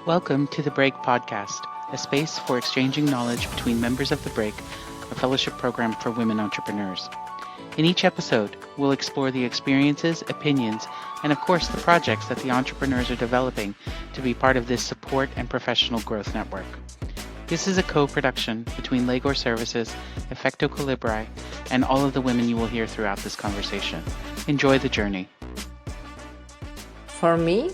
Welcome to the Break Podcast, a space for exchanging knowledge between members of the Break, a fellowship program for women entrepreneurs. In each episode, we'll explore the experiences, opinions, and of course the projects that the entrepreneurs are developing to be part of this support and professional growth network. This is a co-production between Legor Services, Effecto Colibri, and all of the women you will hear throughout this conversation. Enjoy the journey. For me,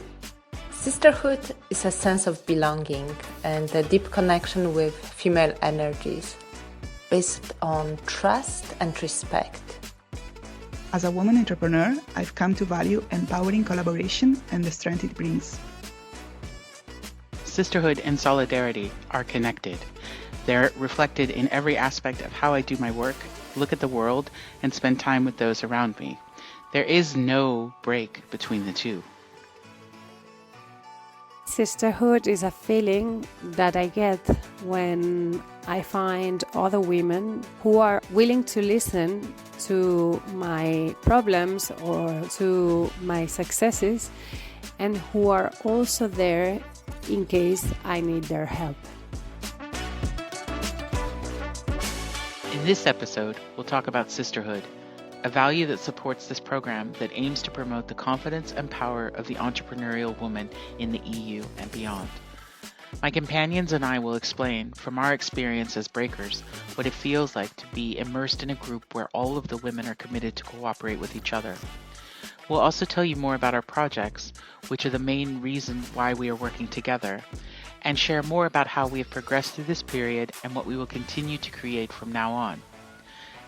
sisterhood is a sense of belonging and a deep connection with female energies based on trust and respect. As a woman entrepreneur, I've come to value empowering collaboration and the strength it brings. Sisterhood and solidarity are connected. They're reflected in every aspect of how I do my work, look at the world, and spend time with those around me. There is no break between the two. Sisterhood is a feeling that I get when I find other women who are willing to listen to my problems or to my successes and who are also there in case I need their help. In this episode, we'll talk about sisterhood, a value that supports this program that aims to promote the confidence and power of the entrepreneurial woman in the EU and beyond. My companions and I will explain, from our experience as breakers, what it feels like to be immersed in a group where all of the women are committed to cooperate with each other. We'll also tell you more about our projects, which are the main reason why we are working together, and share more about how we have progressed through this period and what we will continue to create from now on.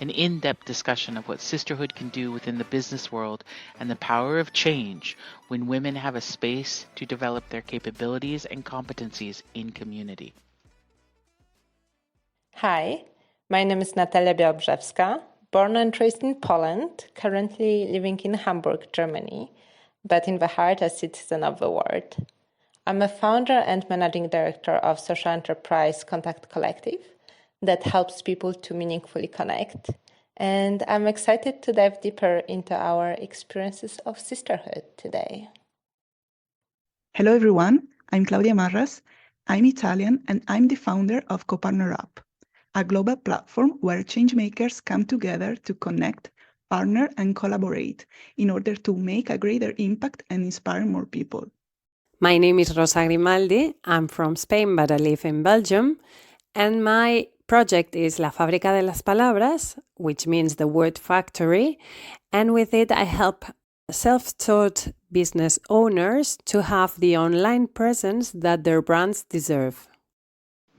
An in-depth discussion of what sisterhood can do within the business world and the power of change when women have a space to develop their capabilities and competencies in community. Hi, my name is Natalia Białobrzewska, born and raised in Poland, currently living in Hamburg, Germany, but in the heart a citizen of the world. I'm a founder and managing director of social enterprise Contact Collective that helps people to meaningfully connect. And I'm excited to dive deeper into our experiences of sisterhood today. Hello everyone, I'm Claudia Marras. I'm Italian and I'm the founder of Co-Partner Up, a global platform where changemakers come together to connect, partner, and collaborate in order to make a greater impact and inspire more people. My name is Rosa Grimaldi. I'm from Spain, but I live in Belgium. And my project is La Fábrica de las Palabras, which means the word factory. And with it, I help self-taught business owners to have the online presence that their brands deserve.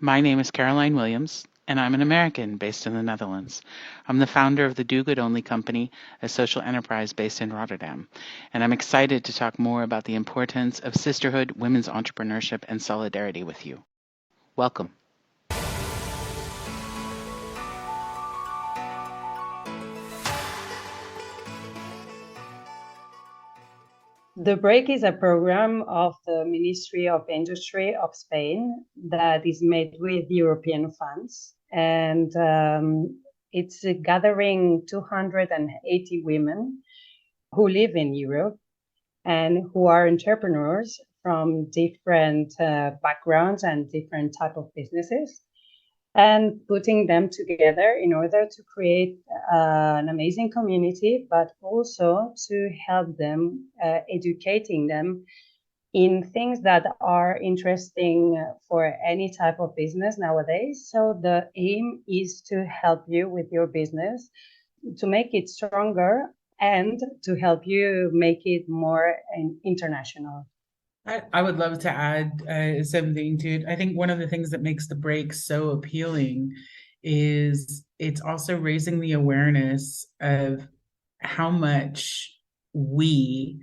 My name is Caroline Williams, and I'm an American based in the Netherlands. I'm the founder of the Do Good Only Company, a social enterprise based in Rotterdam. And I'm excited to talk more about the importance of sisterhood, women's entrepreneurship, and solidarity with you. Welcome. The Break is a program of the Ministry of Industry of Spain that is made with European funds. And it's gathering 280 women who live in Europe and who are entrepreneurs from different backgrounds and different type of businesses, and putting them together in order to create an amazing community, but also to help them, educating them in things that are interesting for any type of business nowadays. So the aim is to help you with your business, to make it stronger and to help you make it more international. I would love to add something to it. I think one of the things that makes the break so appealing is it's also raising the awareness of how much we,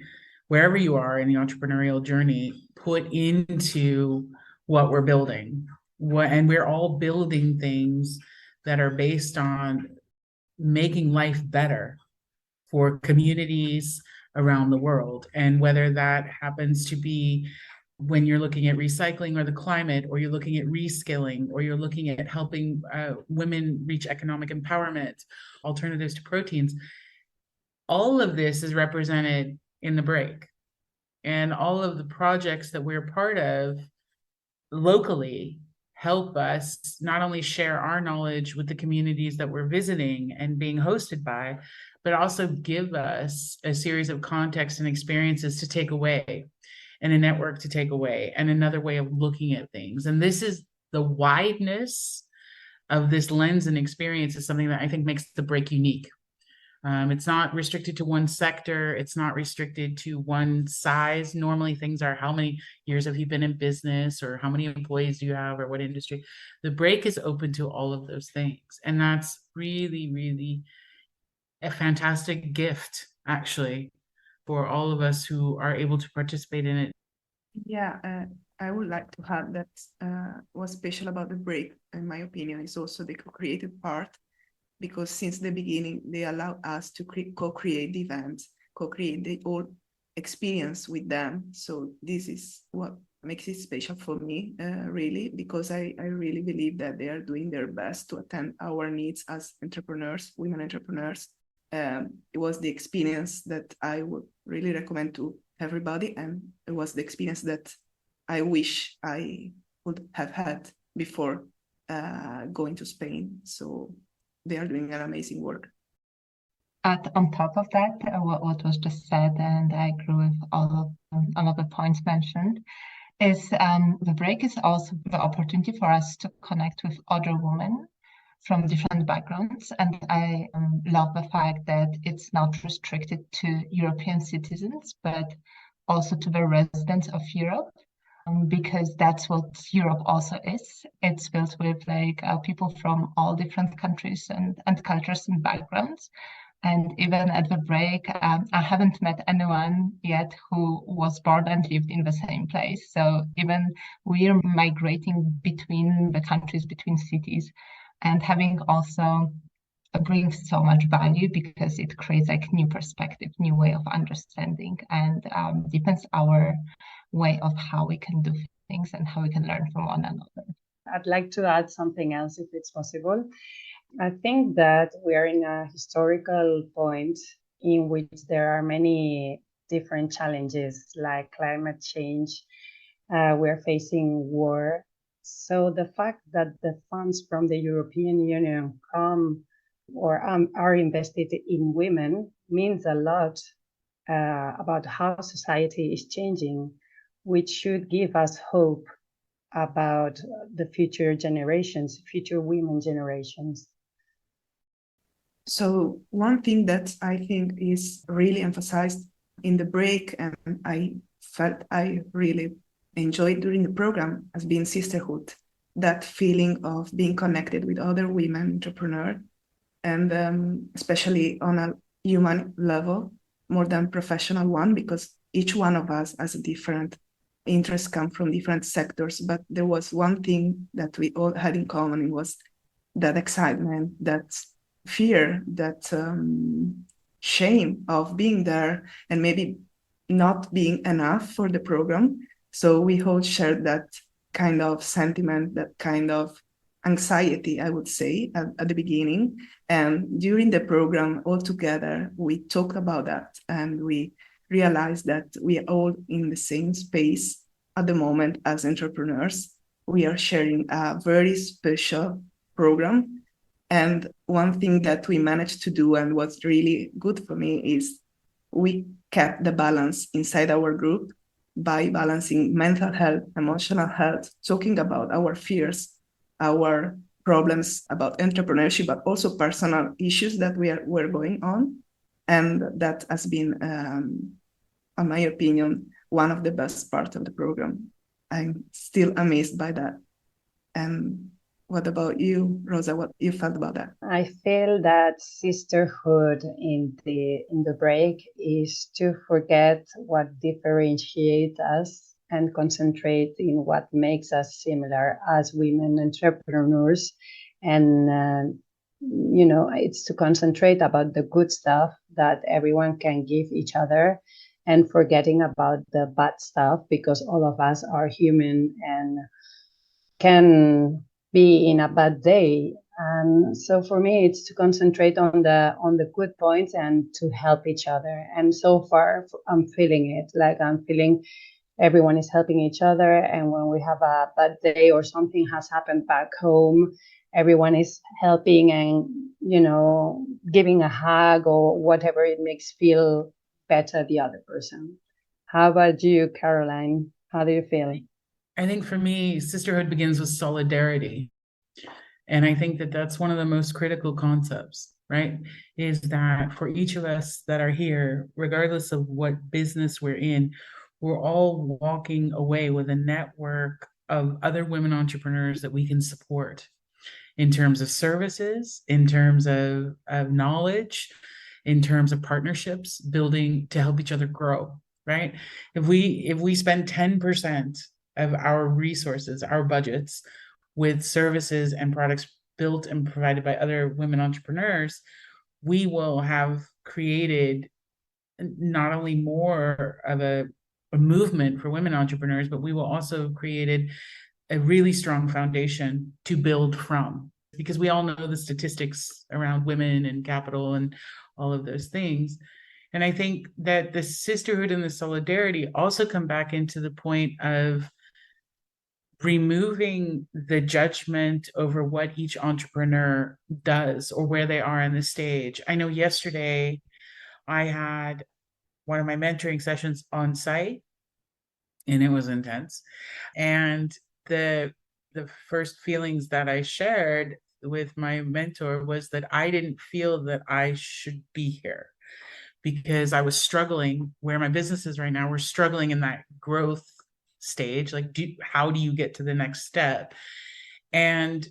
wherever you are in the entrepreneurial journey, put into what we're building. And we're all building things that are based on making life better for communities around the world. And whether that happens to be when you're looking at recycling or the climate, or you're looking at reskilling, or you're looking at helping women reach economic empowerment, alternatives to proteins, all of this is represented in the break. And all of the projects that we're part of locally help us not only share our knowledge with the communities that we're visiting and being hosted by, but also give us a series of contexts and experiences to take away, and a network to take away, and another way of looking at things. And this is the wideness of this lens and experience is something that I think makes the break unique. It's not restricted to one sector. It's not restricted to one size. Normally things are how many years have you been in business, or how many employees do you have, or what industry. The break is open to all of those things. And that's really, really a fantastic gift, actually, for all of us who are able to participate in it. Yeah, I would like to add that what's special about the break, in my opinion, is also the co-creative part, because since the beginning, they allow us to co-create the events, co-create the whole experience with them. So this is what makes it special for me, really, because I really believe that they are doing their best to attend our needs as entrepreneurs, women entrepreneurs. It was the experience that I would really recommend to everybody, and it was the experience that I wish I would have had before going to Spain. So they are doing an amazing work. On top of that, what was just said, and I agree with all of the points mentioned, is the break is also the opportunity for us to connect with other women from different backgrounds. And I love the fact that it's not restricted to European citizens, but also to the residents of Europe, because that's what Europe also is. It's built with people from all different countries and cultures and backgrounds. And even at the break, I haven't met anyone yet who was born and lived in the same place. So even we're migrating between the countries, between cities, and having also brings so much value because it creates new perspective, new way of understanding, and deepens our way of how we can do things and how we can learn from one another. I'd like to add something else if it's possible. I think that we are in a historical point in which there are many different challenges like climate change. We're facing war. So the fact that the funds from the European Union come or are invested in women means a lot about how society is changing, which should give us hope about the future generations, future women generations. So one thing that I think is really emphasized in the break, and I felt I really enjoyed during the program, has been sisterhood, that feeling of being connected with other women entrepreneurs, and especially on a human level, more than professional one, because each one of us has a different interests, come from different sectors. But there was one thing that we all had in common. It was that excitement, that fear, that shame of being there and maybe not being enough for the program. So we all shared that kind of sentiment, that kind of anxiety, I would say, at the beginning. And during the program, all together, we talked about that, and we realized that we are all in the same space at the moment as entrepreneurs. We are sharing a very special program. And one thing that we managed to do, and what's really good for me, is we kept the balance inside our group by balancing mental health, emotional health, talking about our fears, our problems about entrepreneurship, but also personal issues that we're going on. And that has been, in my opinion, one of the best parts of the program. I'm still amazed by that. And what about you, Rosa? What you felt about that? I feel that sisterhood in the break is to forget what differentiates us and concentrate in what makes us similar as women entrepreneurs. And it's to concentrate about the good stuff that everyone can give each other, and forgetting about the bad stuff, because all of us are human and can be in a bad day. And so for me, it's to concentrate on the good points and to help each other. And so far, I'm feeling it. Like I'm feeling everyone is helping each other. And when we have a bad day or something has happened back home, everyone is helping and, giving a hug or whatever it makes feel better the other person. How about you, Caroline? How do you feel? I think for me, sisterhood begins with solidarity. And I think that that's one of the most critical concepts, right? Is that for each of us that are here, regardless of what business we're in, we're all walking away with a network of other women entrepreneurs that we can support in terms of services, in terms of knowledge, in terms of partnerships, building to help each other grow, right? If we spend 10% of our resources, our budgets, with services and products built and provided by other women entrepreneurs, we will have created not only more of a movement for women entrepreneurs, but we will also have created a really strong foundation to build from, because we all know the statistics around women and capital and all of those things. And I think that the sisterhood and the solidarity also come back into the point of removing the judgment over what each entrepreneur does or where they are on the stage. I know yesterday I had one of my mentoring sessions on site, and it was intense. And the first feelings that I shared with my mentor was that I didn't feel that I should be here because I was struggling where my business is right now. We're struggling in that growth stage. Like, how do you get to the next step? And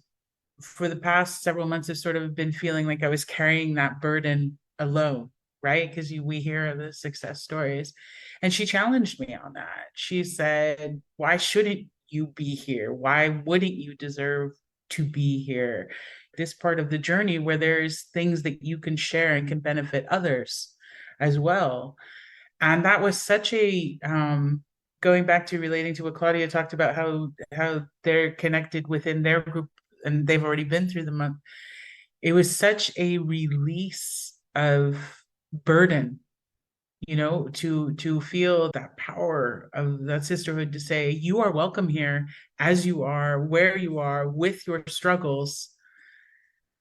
for the past several months, I've sort of been feeling like I was carrying that burden alone, right? Because we hear the success stories. And she challenged me on that. She said, why shouldn't you be here? Why wouldn't you deserve to be here? This part of the journey where there's things that you can share and can benefit others as well. And that was such a going back to relating to what Claudia talked about, how they're connected within their group and they've already been through the month. It was such a release of burden, to feel that power of that sisterhood to say, you are welcome here as you are, where you are, with your struggles.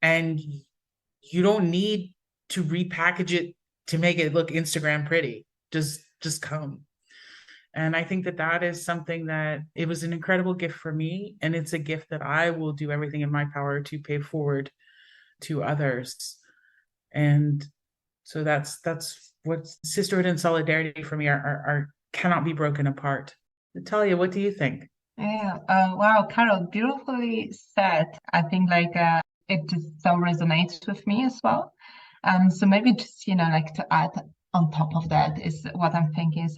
And you don't need to repackage it to make it look Instagram pretty. Just come. And I think that that is something that it was an incredible gift for me. And it's a gift that I will do everything in my power to pay forward to others. And so that's what sisterhood and solidarity for me are cannot be broken apart. Natalia, what do you think? Yeah, wow, Carol, beautifully said. I think it just so resonates with me as well. So maybe just, to add on top of that is what I'm thinking is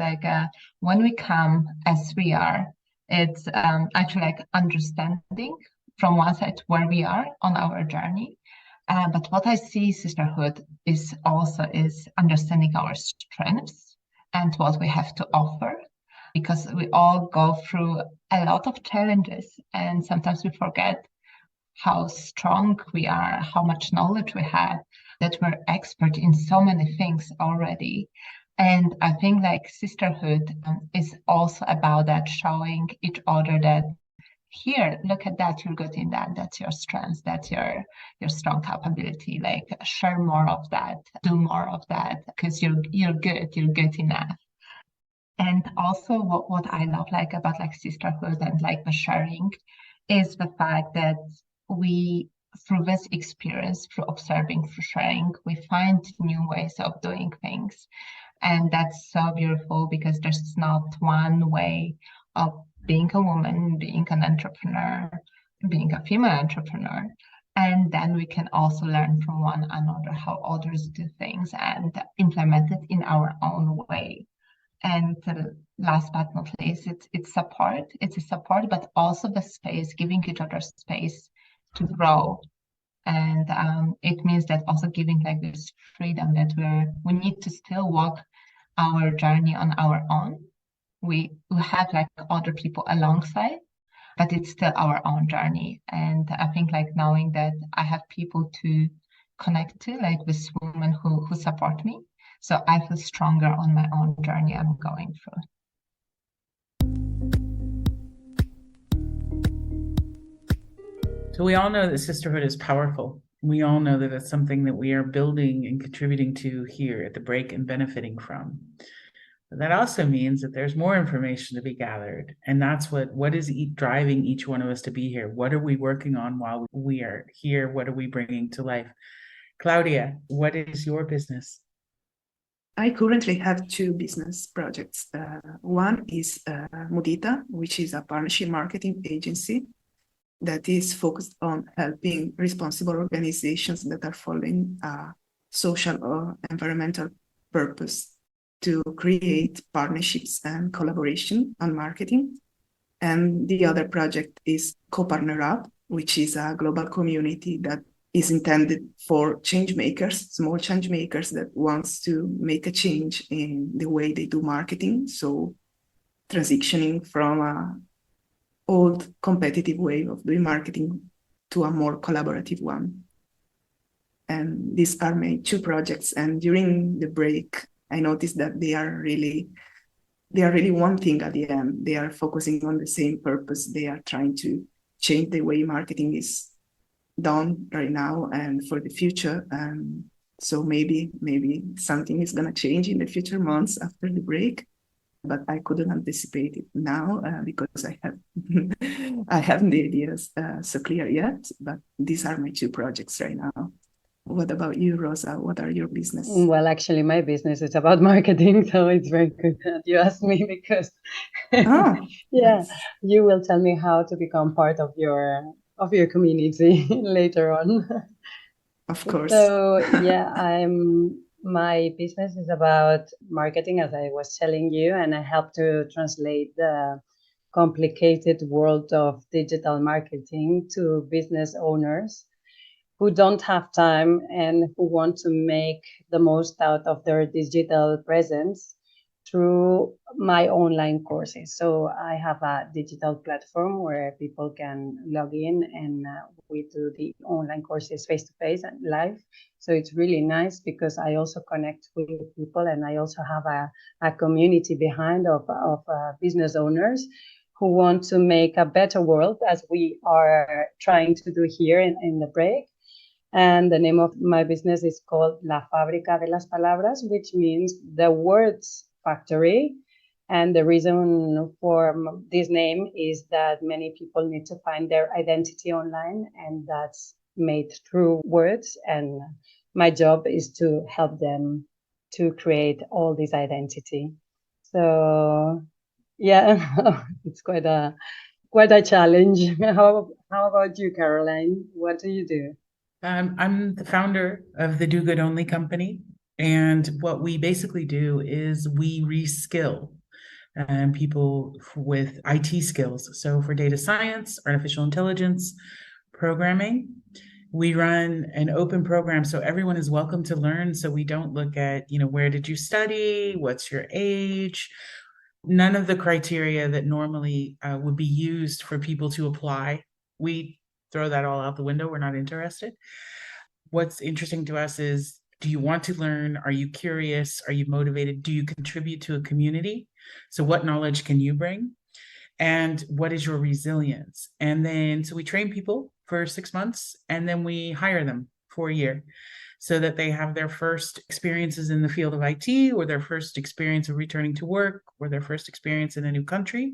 when we come as we are, it's actually understanding from one side where we are on our journey. But what I see sisterhood is also is understanding our strengths and what we have to offer, because we all go through a lot of challenges and sometimes we forget how strong we are, how much knowledge we have, that we're expert in so many things already. And I think sisterhood is also about that, showing each other that here, look at that, you're good in that, that's your strength, that's your strong capability, share more of that, do more of that, because you're good enough. And also what I love about sisterhood and the sharing is the fact that we, through this experience, through observing, through sharing, we find new ways of doing things. And that's so beautiful because there's not one way of being a woman, being an entrepreneur, being a female entrepreneur. And then we can also learn from one another how others do things and implement it in our own way. And last but not least, it's support. It's a support, but also the space, giving each other space to grow. And it means that also giving this freedom that we need to still walk our journey on our own. We have other people alongside, but it's still our own journey. And I think knowing that I have people to connect to, this women who support me, so I feel stronger on my own journey I'm going through. So we all know that sisterhood is powerful. We all know that it's something that we are building and contributing to here at the break and benefiting from. But that also means that there's more information to be gathered. And that's what is driving each one of us to be here? What are we working on while we are here? What are we bringing to life? Claudia, what is your business? I currently have two business projects. One is Mudita, which is a partnership marketing agency that is focused on helping responsible organizations that are following a social or environmental purpose to create partnerships and collaboration on marketing. And the other project is Co-Partner Up, which is a global community that is intended for change makers, small change makers that wants to make a change in the way they do marketing. So transitioning from a old competitive way of doing marketing to a more collaborative one. And these are my two projects. And during the break, I noticed that they are really one thing at the end. They are focusing on the same purpose. They are trying to change the way marketing is done right now and for the future. And so maybe something is going to change in the future months after the break, but I couldn't anticipate it now because I haven't the ideas so clear yet. But these are my two projects right now. What about you, Rosa? What are your business? Well, actually, my business is about marketing, so it's very good that you asked me because, yeah, nice. You will tell me how to become part of your community later on. Of course. So yeah, my business is about marketing, as I was telling you, and I help to translate the complicated world of digital marketing to business owners who don't have time and who want to make the most out of their digital presence through my online courses. So I have a digital platform where people can log in and we do the online courses face-to-face and live. So it's really nice because I also connect with people and I also have a community behind of business owners who want to make a better world, as we are trying to do here in the break. And the name of my business is called La Fábrica de las Palabras, which means the words factory. And the reason for this name is that many people need to find their identity online, and that's made through words. And my job is to help them to create all this identity. So yeah, it's quite a challenge. How about you, Caroline? What do you do? I'm the founder of the Do Good Only company. And what we basically do is we reskill people with IT skills. So for data science, artificial intelligence, programming, we run an open program so everyone is welcome to learn. So we don't look at, where did you study? What's your age? None of the criteria that normally would be used for people to apply. We throw that all out the window. We're not interested. What's interesting to us is, do you want to learn? Are you curious? Are you motivated? Do you contribute to a community? So what knowledge can you bring? And what is your resilience? And then, so we train people for 6 months and then we hire them for a year so that they have their first experiences in the field of IT, or their first experience of returning to work, or their first experience in a new country,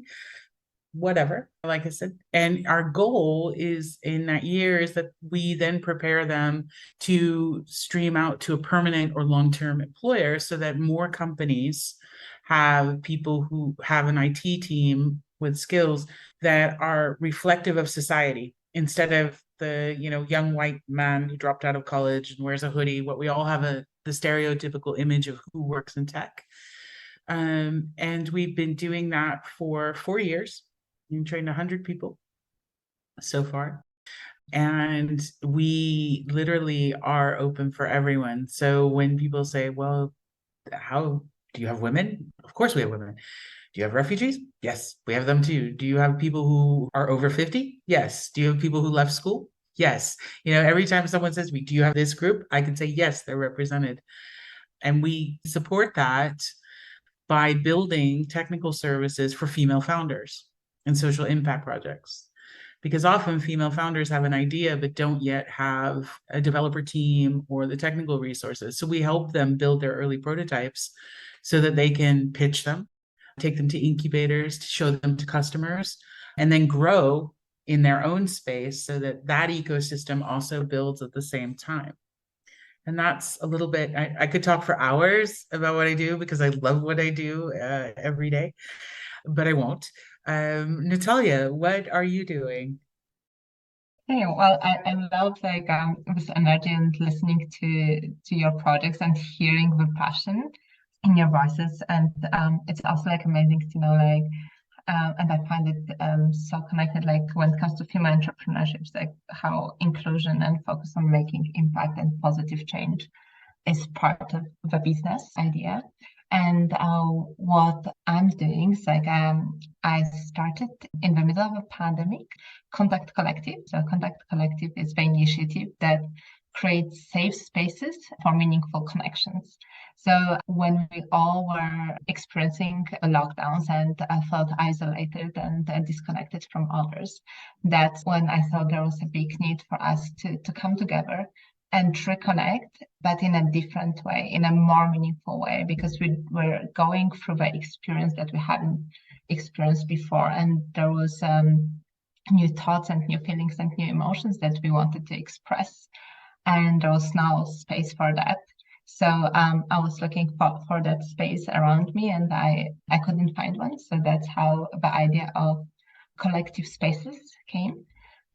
whatever, like I said. And our goal is in that year is that we then prepare them to stream out to a permanent or long-term employer so that more companies have people who have an IT team with skills that are reflective of society, instead of the young white man who dropped out of college and wears a hoodie. What we all have the stereotypical image of who works in tech. And we've been doing that for 4 years. We've trained 100 people so far. And we literally are open for everyone. So when people say, well, how do you have women? Of course we have women. Do you have refugees? Yes, we have them too. Do you have people who are over 50? Yes. Do you have people who left school? Yes. Every time someone says to me, do you have this group? I can say, yes, they're represented. And we support that by building technical services for female founders and social impact projects. because often female founders have an idea but don't yet have a developer team or the technical resources. So we help them build their early prototypes so that they can pitch them, take them to incubators, to show them to customers, and then grow in their own space so that that ecosystem also builds at the same time. And that's a little bit, I could talk for hours about what I do because I love what I do every day, but I won't. Natalia, what are you doing? Hey, well, I love this energy and listening to your projects and hearing the passion in your voices. And it's also like amazing to know and I find it so connected, like when it comes to female entrepreneurships, like how inclusion and focus on making impact and positive change is part of the business idea. And what I'm doing is I started in the middle of a pandemic, Contact Collective. So Contact Collective is the initiative that creates safe spaces for meaningful connections. So when we all were experiencing lockdowns and I felt isolated and disconnected from others, that's when I thought there was a big need for us to come together and reconnect, but in a different way, in a more meaningful way, because we were going through the experience that we hadn't experienced before. And there was new thoughts and new feelings and new emotions that we wanted to express. And there was no space for that. So I was looking for that space around me and I couldn't find one. So that's how the idea of collective spaces came.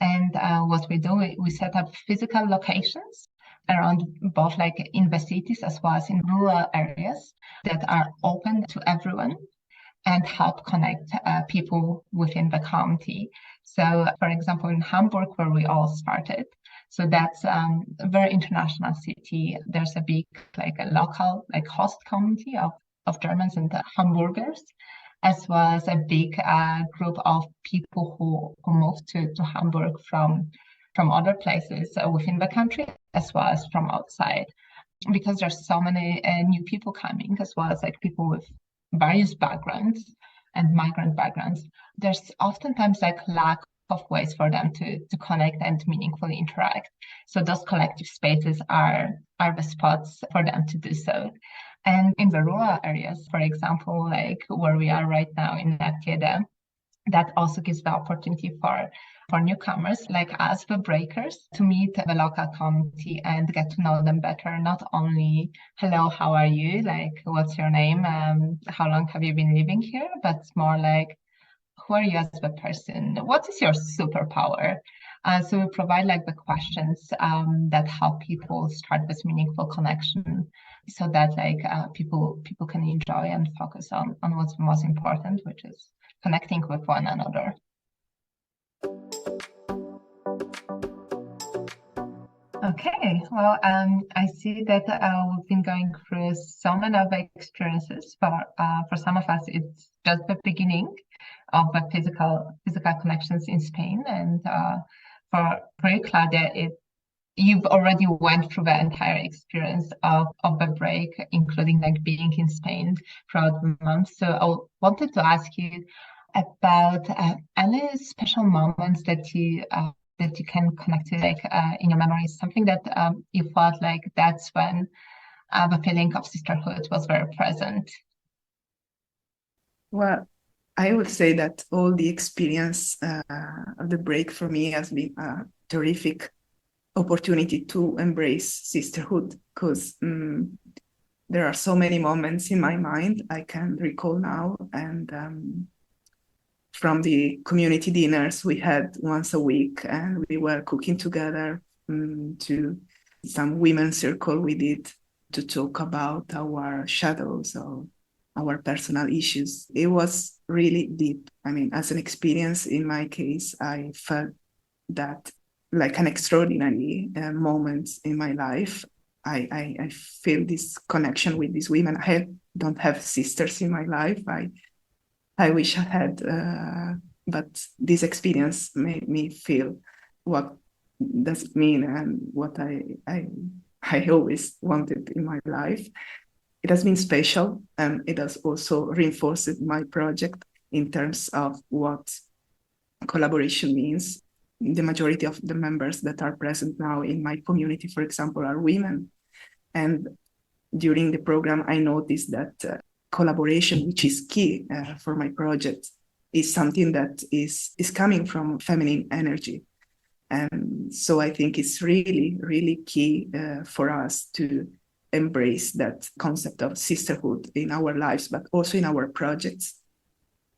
And what we do, we set up physical locations around both like in the cities as well as in rural areas that are open to everyone and help connect people within the county. So for example, in Hamburg, where we all started, so that's a very international city. There's a big like a local like host community of Germans and Hamburgers, as well as a big group of people who moved to Hamburg from other places within the country, as well as from outside, because there's so many new people coming, as well as like people with various backgrounds and migrant backgrounds. There's oftentimes like lack of ways for them to connect and meaningfully interact. So those collective spaces are the spots for them to do so. And in the rural areas, for example, like where we are right now in Natieda, that also gives the opportunity for newcomers like us, the breakers, to meet the local community and get to know them better. Not only, hello, how are you? Like, what's your name? How long have you been living here? But it's more like, who are you as a person? What is your superpower? So we provide like the questions that help people start this meaningful connection, so that like people can enjoy and focus on what's most important, which is connecting with one another. Okay, well, I see that we've been going through so many of the experiences, but for some of us, it's just the beginning of the physical connections in Spain. And for you, Claudia, you've already went through the entire experience of the break, including like being in Spain throughout the month. So I wanted to ask you about any special moments that you can connect to, like in your memories, something that you felt like that's when the feeling of sisterhood was very present. Well, I would say that all the experience of the break for me has been a terrific opportunity to embrace sisterhood, because there are so many moments in my mind I can recall now. And from the community dinners we had once a week, and we were cooking together, to some women's circle we did to talk about our shadows or our personal issues. It was really deep. I mean, as an experience in my case, I felt that like an extraordinary moment in my life. I feel this connection with these women. I don't have sisters in my life. I wish I had, but this experience made me feel what does it mean and what I always wanted in my life. It has been special, and it has also reinforced my project in terms of what collaboration means. the majority of the members that are present now in my community, for example, are women. And during the program, I noticed that collaboration, which is key for my project, is something that is coming from feminine energy. And so I think it's really, really key for us to embrace that concept of sisterhood in our lives, but also in our projects.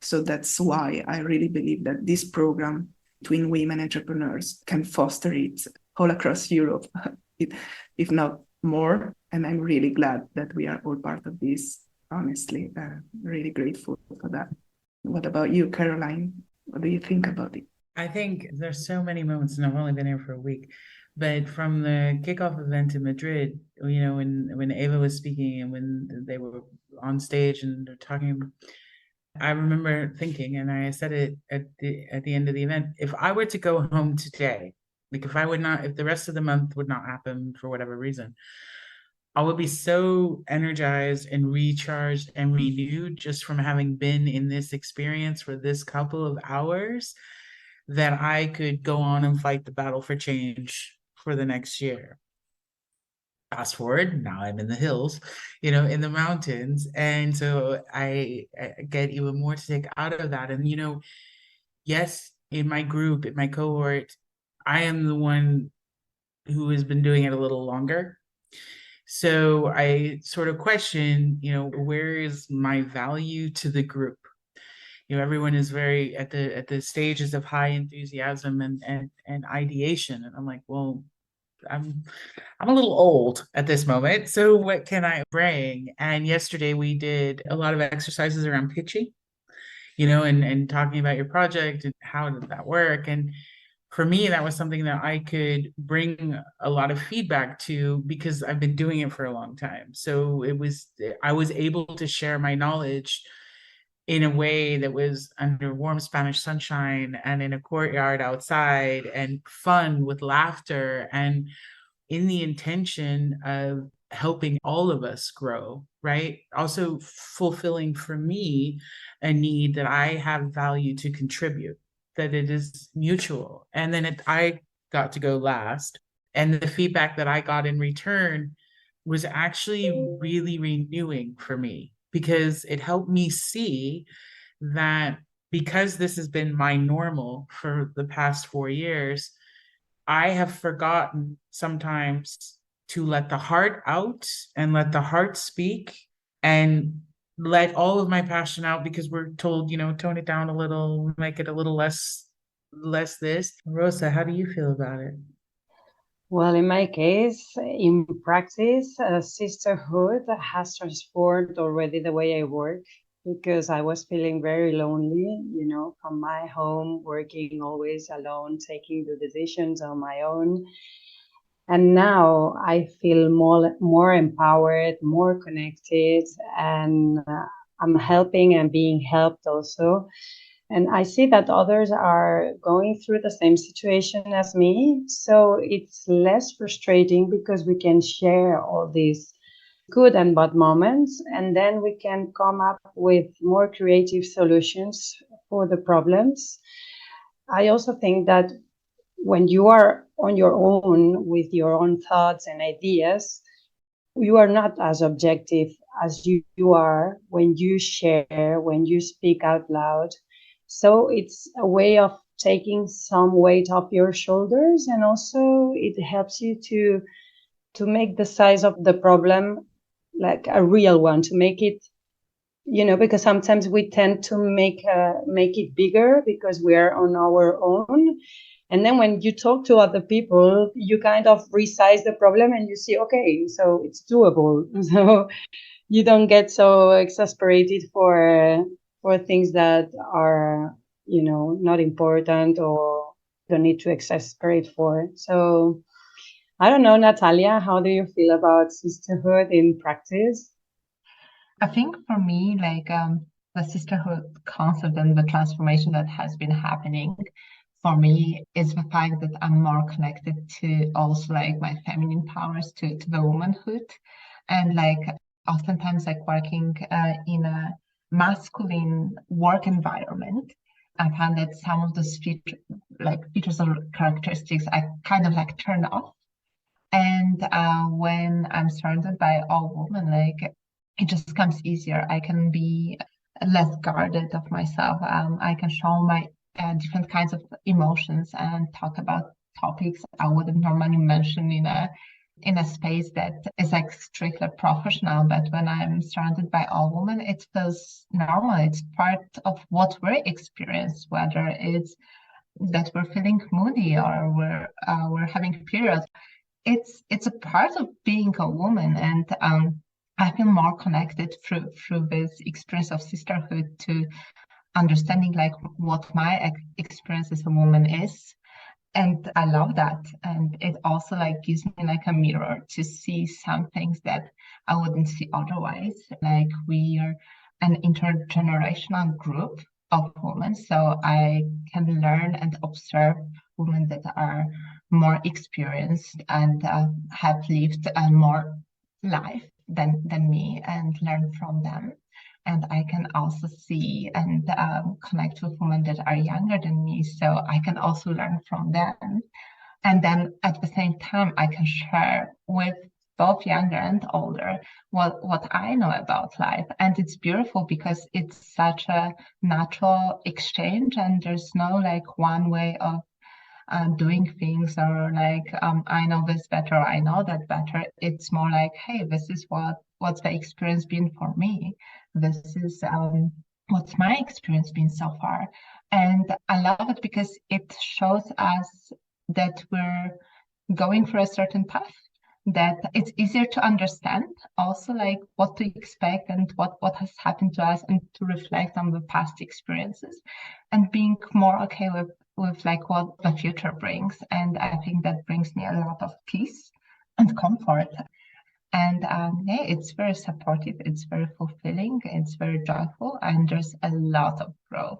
So that's why I really believe that this program between women entrepreneurs can foster it all across Europe, if not more. And I'm really glad that we are all part of this, honestly. Really grateful for that. What about you, Caroline? What do you think about it? I think there's so many moments, and I've only been here for a week, but from the kickoff event in Madrid, when Eva was speaking and when they were on stage and they're talking, I remember thinking, and I said it at the end of the event, if I were to go home today, like if the rest of the month would not happen for whatever reason, I would be so energized and recharged and renewed just from having been in this experience for this couple of hours, that I could go on and fight the battle for change for the next year. Fast forward, now I'm in the hills, in the mountains. And so I get even more to take out of that. And, yes, in my group, in my cohort, I am the one who has been doing it a little longer. So I sort of question, where is my value to the group? Everyone is very at the stages of high enthusiasm and ideation. And I'm like, well, I'm a little old at this moment. So what can I bring? And yesterday we did a lot of exercises around pitching, and talking about your project and how did that work. And for me, that was something that I could bring a lot of feedback to because I've been doing it for a long time. So I was able to share my knowledge in a way that was under warm Spanish sunshine and in a courtyard outside and fun with laughter and in the intention of helping all of us grow, right? Also fulfilling for me a need that I have value to contribute, that it is mutual. And then I got to go last. And the feedback that I got in return was actually really renewing for me because it helped me see that because this has been my normal for the past 4 years, I have forgotten sometimes to let the heart out and let the heart speak and let all of my passion out because we're told, tone it down a little, make it a little less this. Rosa, how do you feel about it? Well, in my case, in practice, sisterhood has transformed already the way I work because I was feeling very lonely, from my home, working always alone, taking the decisions on my own. And now I feel more empowered, more connected, and I'm helping and being helped also. And I see that others are going through the same situation as me. So it's less frustrating because we can share all these good and bad moments. And then we can come up with more creative solutions for the problems. I also think that when you are on your own with your own thoughts and ideas, you are not as objective as you are when you share, when you speak out loud. So it's a way of taking some weight off your shoulders, and also it helps you to make the size of the problem like a real one, to make it, because sometimes we tend to make it bigger because we are on our own. And then when you talk to other people, you kind of resize the problem and you see, okay, so it's doable. So you don't get so exasperated for things that are, not important or don't need to exasperate for. So I don't know, Natalia, how do you feel about sisterhood in practice? I think for me, the sisterhood concept and the transformation that has been happening for me is the fact that I'm more connected to also my feminine powers, to the womanhood, and oftentimes working in a masculine work environment. I found that some of the like features or characteristics I kind of like turn off. And when I'm surrounded by all women, like it just comes easier. I can be less guarded of myself. I can show my different kinds of emotions and talk about topics I wouldn't normally mention in a space that is like strictly professional. But when I'm surrounded by all women, it feels normal. It's part of what we experience, whether it's that we're feeling moody or we're having periods. It's a part of being a woman, and I feel more connected through this experience of sisterhood to understanding like what my experience as a woman is. And I love that. And it also like gives me like a mirror to see some things that I wouldn't see otherwise. Like we are an intergenerational group of women, so I can learn and observe women that are more experienced and have lived a more life than me and learn from them. And I can also see and connect with women that are younger than me, so I can also learn from them. And then at the same time, I can share with both younger and older what I know about life. And it's beautiful because it's such a natural exchange, and there's no like one way of doing things, or like I know this better, I know that better. It's more like, hey, this is what's the experience been for me. This is what's my experience been so far. And I love it because it shows us that we're going through a certain path, that it's easier to understand also like what to expect and what has happened to us, and to reflect on the past experiences and being more okay with like what the future brings. And I think that brings me a lot of peace and comfort. And yeah, it's very supportive, it's very fulfilling, it's very joyful, and there's a lot of growth.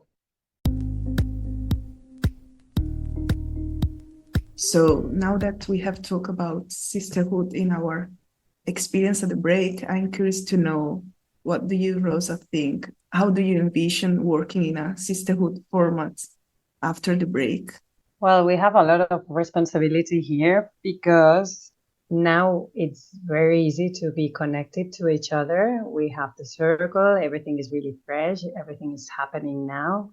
So now that we have talked about sisterhood in our experience at the break, I'm curious to know, what do you, Rosa, think? How do you envision working in a sisterhood format after the break? Well, we have a lot of responsibility here because now it's very easy to be connected to each other. We have the circle, everything is really fresh, everything is happening now,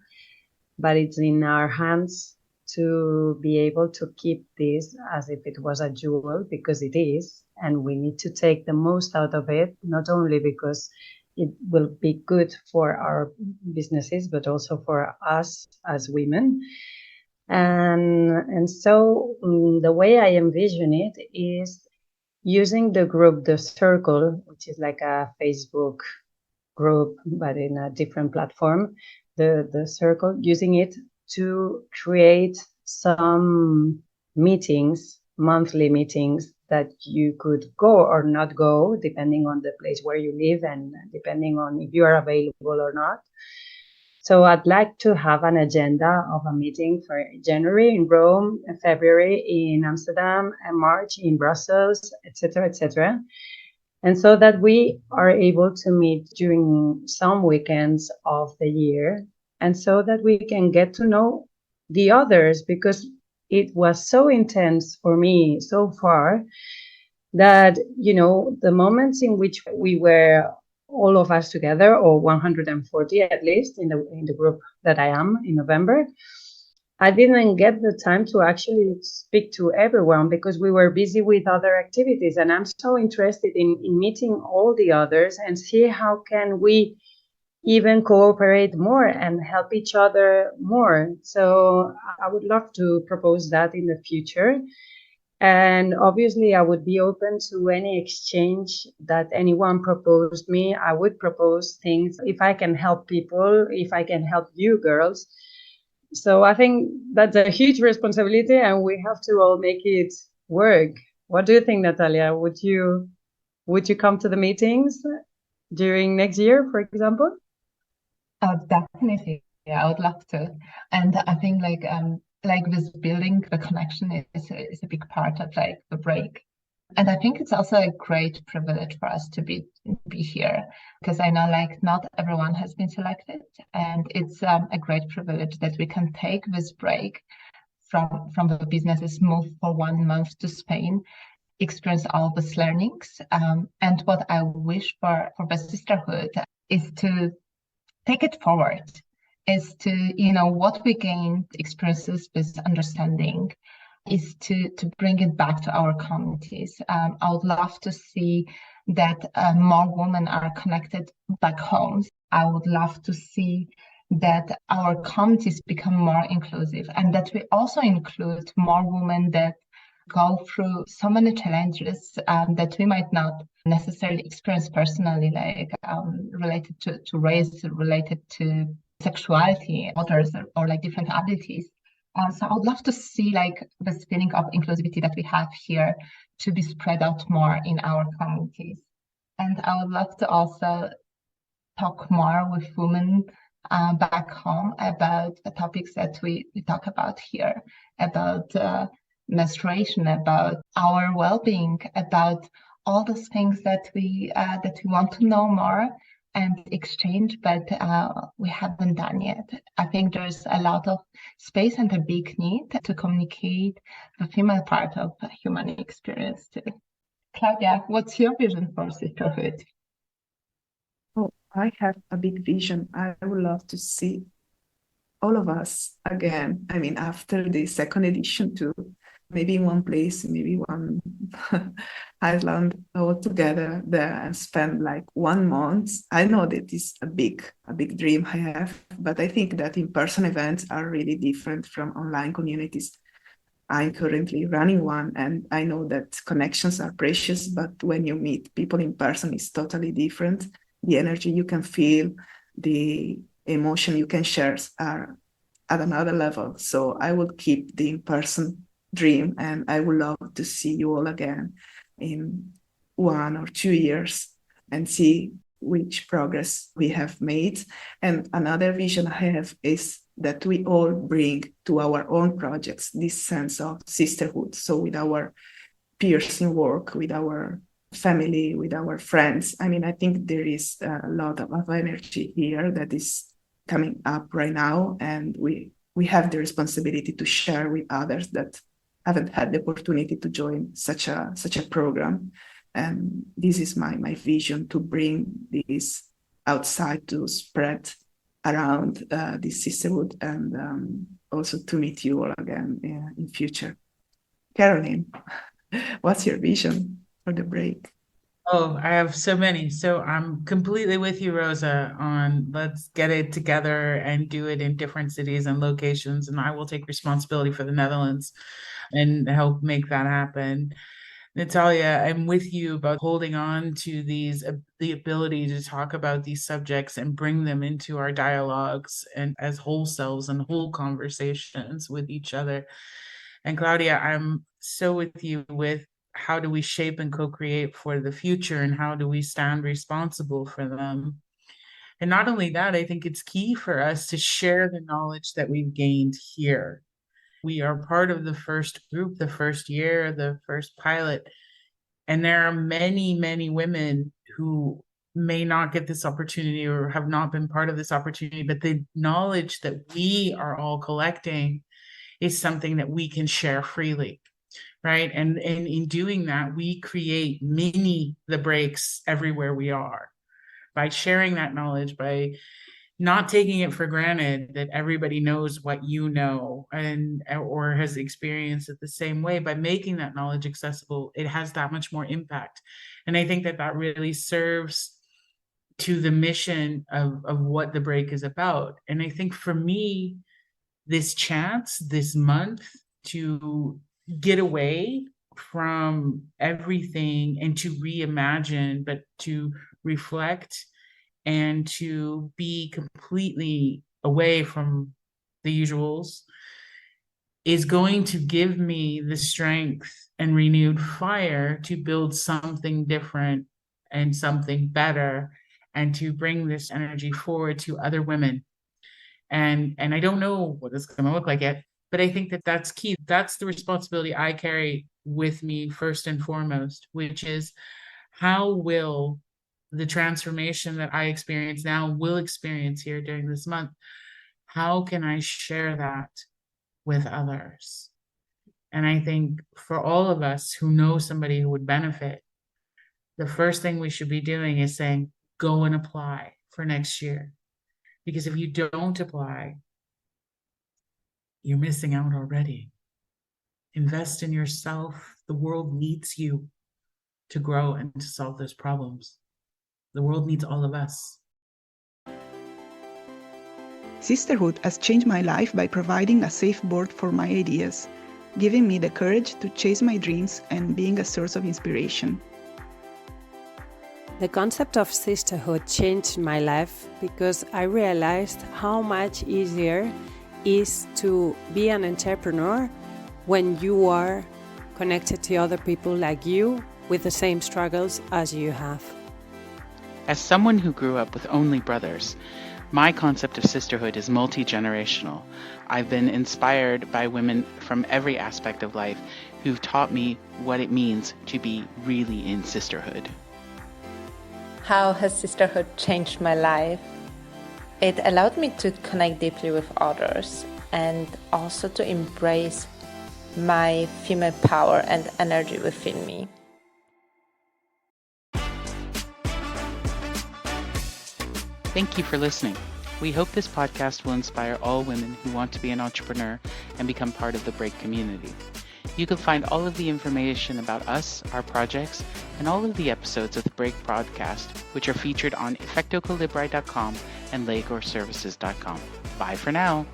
but it's in our hands to be able to keep this as if it was a jewel, because it is, and we need to take the most out of it, not only because it will be good for our businesses, but also for us as women. And so the way I envision it is using the group, the circle, which is like a Facebook group, but in a different platform, the circle, using it to create some meetings, monthly meetings that you could go or not go, depending on the place where you live and depending on if you are available or not. So I'd like to have an agenda of a meeting for January in Rome, February in Amsterdam, and March in Brussels, etc., etc. And so that we are able to meet during some weekends of the year, and so that we can get to know the others, because it was so intense for me so far that, you know, the moments in which we were all of us together, or 140 at least in the group that I am in November, I didn't get the time to actually speak to everyone because we were busy with other activities. And I'm so interested in meeting all the others and see how can we even cooperate more and help each other more. So I would love to propose that in the future. And obviously, I would be open to any exchange that anyone proposed me. I would propose things if I can help people, if I can help you girls. So I think that's a huge responsibility, and we have to all make it work. What do you think, Natalia? Would you come to the meetings during next year, for example? Definitely, yeah, I would love to. And I think like this building the connection is a big part of like the break. And I think it's also a great privilege for us to be here, because I know like not everyone has been selected, and it's a great privilege that we can take this break from the businesses move for 1 month to Spain, experience all these learnings. And what I wish for the sisterhood is to take it forward, is to, what we gained experiences with understanding, is to bring it back to our communities. I would love to see that more women are connected back home. I would love to see that our communities become more inclusive, and that we also include more women that go through so many challenges that we might not necessarily experience personally, like related to race, related to sexuality, others, or like different abilities. So I would love to see like this feeling of inclusivity that we have here to be spread out more in our communities. And I would love to also talk more with women back home about the topics that we talk about here, about menstruation, about our well-being, about all those things that we want to know more and exchange, but we haven't done yet. I think there's a lot of space and a big need to communicate the female part of the human experience too. Claudia, what's your vision for sisterhood? Oh, I have a big vision. I would love to see all of us again. I mean, after the second edition too, maybe in one place, maybe one island all together there and spend like 1 month. I know that is a big dream I have, but I think that in-person events are really different from online communities. I'm currently running one, and I know that connections are precious, but when you meet people in person, it's totally different. The energy you can feel, the emotion you can share are at another level. So I will keep the in-person dream, and I would love to see you all again in 1 or 2 years and see which progress we have made. And another vision I have is that we all bring to our own projects this sense of sisterhood. So with our peers in work, with our family, with our friends. I mean, I think there is a lot of energy here that is coming up right now, and we have the responsibility to share with others that haven't had the opportunity to join such a program. And this is my vision, to bring this outside, to spread around this sisterhood, and also to meet you all again in future. Caroline, what's your vision for the break? Oh, I have so many. So I'm completely with you, Rosa, on let's get it together and do it in different cities and locations. And I will take responsibility for the Netherlands and help make that happen. Natalia, I'm with you about holding on to the ability to talk about these subjects and bring them into our dialogues and as whole selves and whole conversations with each other. And Claudia, I'm so with you with how do we shape and co-create for the future, and how do we stand responsible for them? And not only that, I think it's key for us to share the knowledge that we've gained here. We are part of the first group, the first year, the first pilot. And there are many, many women who may not get this opportunity or have not been part of this opportunity, but the knowledge that we are all collecting is something that we can share freely, right? And in doing that, we create the breaks everywhere we are by sharing that knowledge, by not taking it for granted that everybody knows what you know and or has experienced it the same way. By making that knowledge accessible, it has that much more impact. And I think that really serves to the mission of what the break is about. And I think for me, this chance this month to get away from everything and to reimagine, but to reflect and to be completely away from the usuals is going to give me the strength and renewed fire to build something different and something better, and to bring this energy forward to other women. And I don't know what it's going to look like yet, but I think that that's key. That's the responsibility I carry with me first and foremost, which is how will the transformation that I experience now will experience here during this month, how can I share that with others. And I think for all of us who know somebody who would benefit, the first thing we should be doing is saying, go and apply for next year. Because if you don't apply, you're missing out already. Invest in yourself. The world needs you to grow and to solve those problems. The world needs all of us. Sisterhood has changed my life by providing a safe board for my ideas, giving me the courage to chase my dreams and being a source of inspiration. The concept of sisterhood changed my life because I realized how much easier it is to be an entrepreneur when you are connected to other people like you with the same struggles as you have. As someone who grew up with only brothers, my concept of sisterhood is multi-generational. I've been inspired by women from every aspect of life who've taught me what it means to be really in sisterhood. How has sisterhood changed my life? It allowed me to connect deeply with others and also to embrace my female power and energy within me. Thank you for listening. We hope this podcast will inspire all women who want to be an entrepreneur and become part of the Break community. You can find all of the information about us, our projects, and all of the episodes of the Break broadcast, which are featured on effectocolibre.com and legorservices.com. Bye for now.